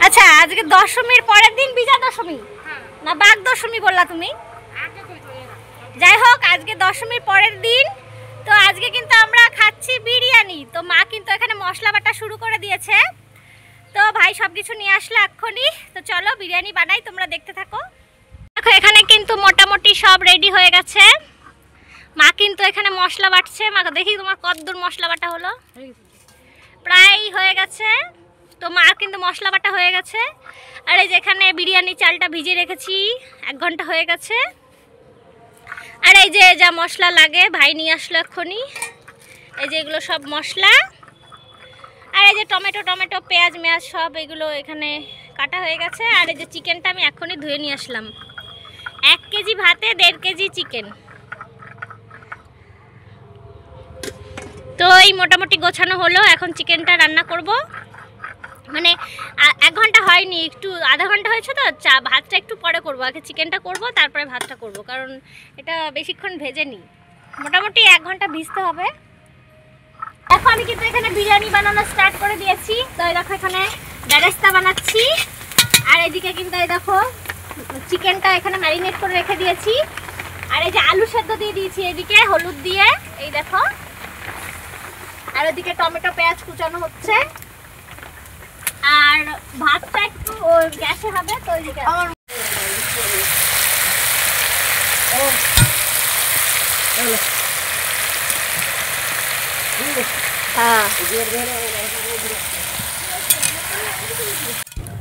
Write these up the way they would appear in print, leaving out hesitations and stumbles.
আচ্ছা আজকে দশমীর পরের দিন বিজয়া দশমী না বাঘ দশমী বললা তুমি? যাই হোক আজকে দশমীর পরের দিন, তো আজকে কিন্তু আমরা খাচ্ছি বিরিয়ানি। তো মা কিন্তু এখানে মশলা বাটা শুরু করে দিয়েছে, তো ভাই সব কিছু নিয়ে আসলো এক্ষুনি। তো চলো বিরিয়ানি বানাই, তোমরা দেখতে থাকো। দেখো এখানে কিন্তু মোটামুটি সব রেডি হয়ে গেছে। মা কিন্তু এখানে মশলা বাটছে। মা দেখি তোমার কতদূর মশলা বাটা হলো? প্রায় হয়ে গেছে। তো মা কিন্তু মশলা বাটা হয়ে গেছে। আর এই যেখানে বিরিয়ানি চালটা ভিজিয়ে রেখেছি 1 ঘন্টা হয়ে গেছে। আর এই যে যা মশলা লাগে ভাই নিয়ে আসলো এক্ষুনি, এই যে এগুলো সব মশলা। আর এই যে টমেটো পেঁয়াজ মেয়াজ সব এগুলো এখানে কাটা হয়ে গেছে। আর এই যে চিকেনটা আমি এখনই ধুয়ে নিয়ে আসলাম। 1 কেজি ভাতে 1.5 কেজি চিকেন। তো এই মোটামুটি গোছানো হলো, এখন চিকেনটা রান্না করব। মানে 1 ঘন্টা হয়নি, একটু আধা ঘন্টা হয়েছে। তো ভাতটা একটু পরে করব, আগে চিকেনটা করব তারপরে ভাতটা করব, কারণ এটা বেশিক্ষণ ভেজে নিই। মোটামুটি 1 ঘন্টা ভিজতে হবে। এখন আমি কিন্তু এখানে বিরিয়ানি বানানো স্টার্ট করে দিয়েছি। তো এই দেখো এখানে বেরেস্তা বানাচ্ছি। আর এদিকে কিন্তু এই দেখো চিকেনটা এখানে ম্যারিনেট করে রেখে দিয়েছি। আর এই যে আলু সেদ্ধ দিয়ে দিয়েছি এদিকে হলুদ দিয়ে, এই দেখো। আর ওদিকে টমেটো পেঁয়াজ কুচানো হচ্ছে। আর ভাতটা একটু গ্যাসে হবে, তো ওইদিকে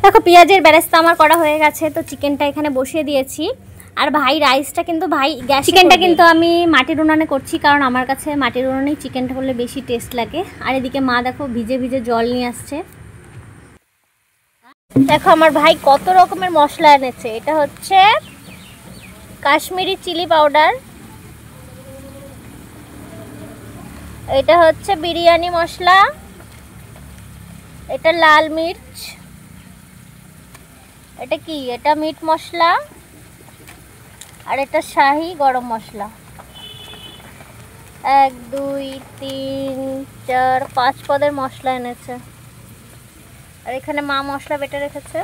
দেখো পেঁয়াজের বেরেস্তা আমার করা হয়ে গেছে। তো চিকেনটা এখানে বসিয়ে দিয়েছি। আর ভাই রাইসটা কিন্তু ভাই গ্যাস, চিকেনটা কিন্তু আমি মাটির উনানে করছি, কারণ আমার কাছে মাটির উনানেই চিকেনটা করলে বেশি টেস্ট লাগে। আর এদিকে মা দেখো ভিজে ভিজে জল নিয়ে আসছে। দেখো আমার ভাই কত রকমের মশলা এনেছে। এটা হচ্ছে কাশ্মীরি চিলি পাউডার, এটা হচ্ছে বিরিয়ানি মশলা, এটা লাল মির্চ, এটা কি, এটা মিট মশলা, আর এটা শাহি গরম মশলা। 1 2 3 4 5 পদের মশলা এনেছে। আর এখানে মা মশলা বেটে রেখেছে।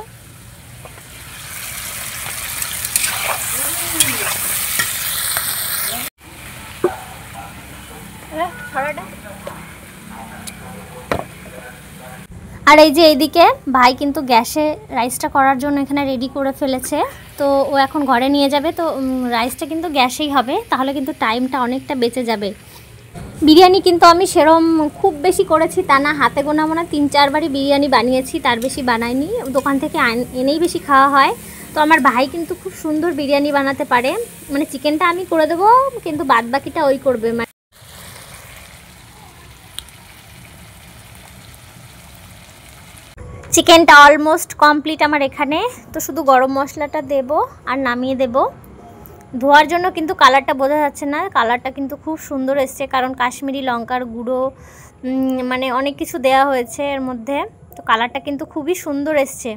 আর এই যে এইদিকে ভাই কিন্তু গ্যাসে রাইসটা করার জন্য এখানে রেডি করে ফেলেছে। তো ও এখন ঘরে নিয়ে যাবে। তো রাইসটা কিন্তু গ্যাসেই হবে, তাহলে কিন্তু টাইমটা অনেকটা বেঁচে যাবে। বিরিয়ানি কিন্তু আমি সেরম খুব বেশি করেছি তা না, হাতে গোনা মনে 3-4 বারই বিরিয়ানি বানিয়েছি, তার বেশি বানাইনি। দোকান থেকে এনেই বেশি খাওয়া হয়। তো আমার ভাই কিন্তু খুব সুন্দর বিরিয়ানি বানাতে পারে। মানে চিকেনটা আমি করে দেবো, কিন্তু বাদ বাকিটা ওই করবে। চিকেনটা অলমোস্ট কমপ্লিট আমার এখানে। তো শুধু গরম মশলাটা দেব আর নামিয়ে দেব। ধোয়ার জন্য কিন্তু কালারটা বোঝা যাচ্ছে না, কালারটা কিন্তু খুব সুন্দর এসছে, কারণ কাশ্মীরি লঙ্কার গুঁড়ো মানে অনেক কিছু দেয়া হয়েছে এর মধ্যে। তো কালারটা কিন্তু খুবই সুন্দর এসছে।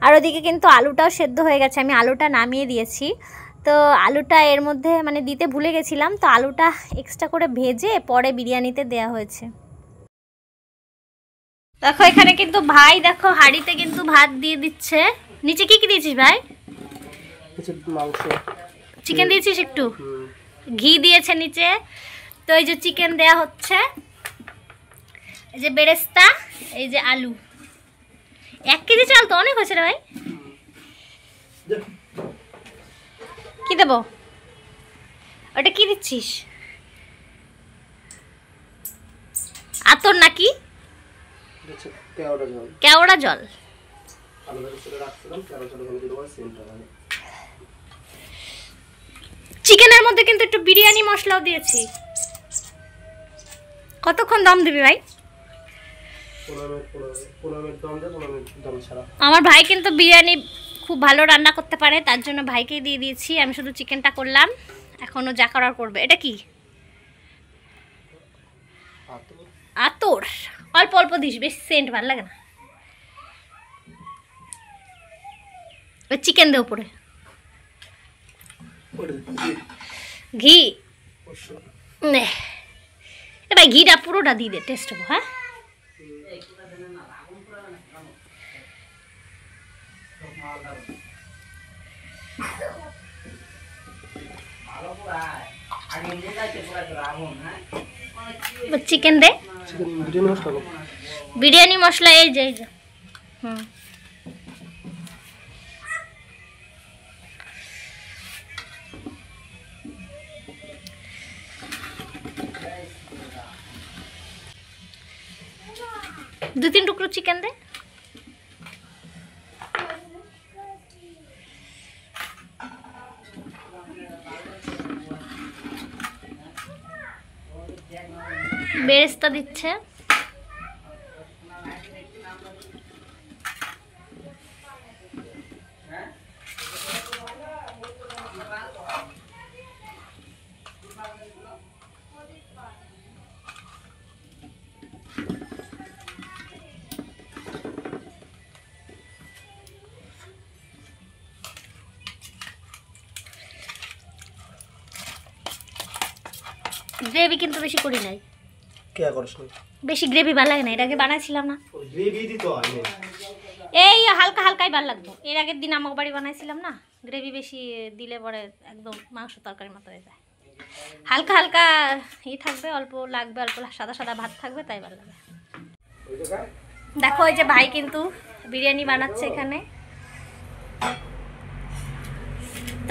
আর ওদিকে কিন্তু আলুটাও সেদ্ধ হয়ে গেছে, আমি আলুটা নামিয়ে দিয়েছি। তো আলুটা এর মধ্যে মানে দিতে ভুলে গেছিলাম, তো আলুটা এক্সট্রা করে ভেজে পরে বিরিয়ানিতে দেয়া হয়েছে। দেখো এখানে কিন্তু ভাই দেখো হাঁড়িতে কিন্তু ভাত দিয়ে দিচ্ছে। নিচে কি কি দিয়েছিস ভাই? চিকেন দিয়েছিস, একটু ঘি দিয়েছে নিচে। তো এই যে চিকেন দেয়া হচ্ছে, এই যে বেরেস্তা, এই যে আলু। 1 কেজি চাল তো অনেক হয়েছে রে ভাই। কি দেব? ওটা কি দিচ্ছিস? আতর নাকি? কেওড়া জল। চিকেনের মধ্যে কিন্তু একটু বিরিয়ানি মশলাও দিয়েছি। কতক্ষণ দম দিবি ভাই? আমার ভাই কিন্তু বিরিয়ানি খুব ভালো রান্না করতে পারে, তার জন্য ভাইকেই দিয়ে দিয়েছি। আমি শুধু চিকেনটা করলাম, এখনো যা করার করবে। এটা কি? আতর। অল্প অল্প দিস, বেশি সেন্ট ভালো লাগে না। চিকেন দে উপরে ঘি। ভাই ঘিটা পুরোটা দিয়ে দে, টেস্ট হবো। হ্যাঁ চিকেন দে, বিরিয়ানি মশলা এই যে दो तीन टुकड़ो चिकेन दे। बेरेस्ता दिच्छे গ্রেভি কিন্তু বেশি করি নাই। क्या करছ না? বেশি গ্রেভি ভালো লাগে না, এর আগে বানাইছিলাম না। গ্রেভি দিতে হয় না, এই হালকা হালকাই ভালো লাগবে। এর আগের দিন আমার বাড়ি বানাইছিলাম না, গ্রেভি বেশি দিলে পরে একদম মাংস তরকারির মতো হয়ে যায়। হালকা হালকা ই থাকবে, অল্প লাগবে, অল্প সাদা সাদা ভাত থাকবে, তাই ভালো লাগে। দেখো এই যে ভাই কিন্তু বিরিয়ানি বানাচ্ছে এখানে।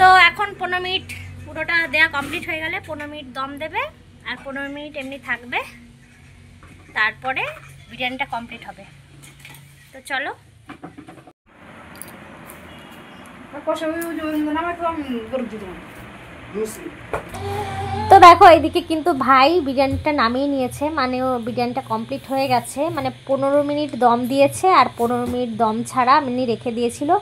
তো এখন 15 মিনিট পুরোটা দেয়া কমপ্লিট হয়ে গেলে 15 মিনিট দম দেবে আর 15 মিনিট এমনি থাকবে, তারপরে বিরিয়ানিটা কমপ্লিট হবে। তো চলো। তো দেখো এদিকে কিন্তু ভাই বিরিয়ানিটা নামিয়ে নিয়েছে, মানে ও বিরিয়ানিটা কমপ্লিট হয়ে গেছে, মানে 15 মিনিট দম দিয়েছে আর 15 মিনিট দম ছাড়া এমনি রেখে দিয়েছিল।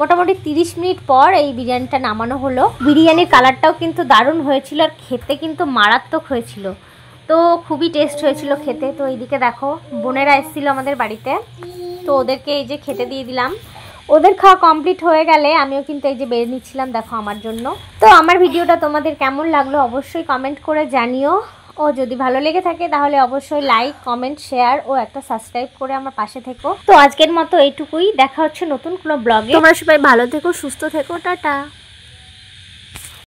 মোটামুটি 30 মিনিট পর এই বিরিয়ানিটা নামানো হলো। বিরিয়ানির কালারটাও কিন্তু দারুণ হয়েছিল আর খেতে কিন্তু মারাত্মক হয়েছিল, তো খুবই টেস্ট হয়েছিল খেতে। তো এইদিকে দেখো বোনেরা এসেছিল আমাদের বাড়িতে, তো ওদেরকে এই যে খেতে দিয়ে দিলাম। ওদের খাওয়া কমপ্লিট হয়ে গেলে আমিও কিন্তু এই যে বের নিচ্ছিলাম দেখো আমার জন্য। তো আমার ভিডিওটা তোমাদের কেমন লাগলো অবশ্যই কমেন্ট করে জানিও, ও যদি ভালো লেগে থাকে তাহলে অবশ্যই লাইক, কমেন্ট, শেয়ার ও একটা সাবস্ক্রাইব করে আমার পাশে থেকো। তো আজকের মতো এইটুকুই, দেখা হচ্ছে নতুন কোনো ব্লগে। তোমরা সবাই ভালো থেকো, সুস্থ থেকো, টাটা।